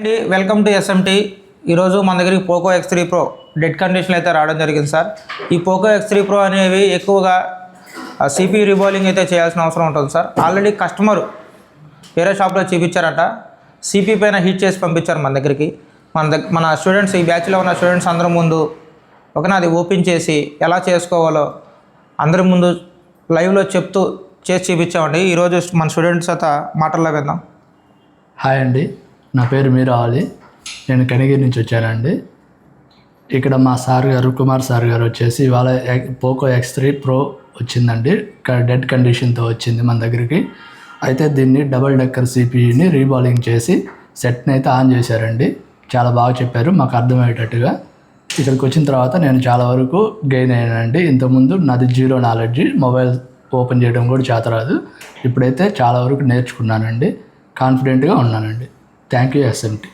అండి, welcome to SMT. ఈరోజు మన దగ్గరికి పోకో X3 Pro డెడ్ కండిషన్లో అయితే రావడం జరిగింది సార్. ఈ పోకో X3 Pro అనేవి ఎక్కువగా CPU రీబౌలింగ్ అయితే చేయాల్సిన అవసరం ఉంటుంది సార్. ఆల్రెడీ కస్టమర్ వేరే షాప్లో చూపించారట, CPU పైన హీట్ చేసి పంపించారు మన దగ్గరికి. మన స్టూడెంట్స్, ఈ బ్యాచ్లో ఉన్న స్టూడెంట్స్ అందరి ముందు అది ఓపెన్ చేసి ఎలా చేసుకోవాలో అందరి ముందు లైవ్లో చెప్తూ చేసి చూపించామండి. ఈరోజు మన స్టూడెంట్స్ అయితే మాటల్లో విందాం. హాయ్ అండి, నా పేరు మీరా అలీ. నేను కనిగిరి నుంచి వచ్చానండి. ఇక్కడ మా సార్ గారు, కుమార్ సార్ గారు వచ్చేసి ఇవాళ పోకో X3 Pro వచ్చిందండి. డెడ్ కండిషన్తో వచ్చింది మన దగ్గరికి. అయితే దీన్ని డబల్ డెక్కర్ CPUని రీబాలింగ్ చేసి సెట్ని అయితే ఆన్ చేశారండి. చాలా బాగా చెప్పారు, మాకు అర్థమయ్యేటట్టుగా. ఇక్కడికి వచ్చిన తర్వాత నేను చాలా వరకు గెయిన్ అయ్యానండి. ఇంతకుముందు నాది జీరో నాలెడ్జ్, మొబైల్ ఓపెన్ చేయడం కూడా చేతరాదు. ఇప్పుడైతే చాలా వరకు నేర్చుకున్నానండి, కాన్ఫిడెంట్గా ఉన్నానండి. Thank you SMT.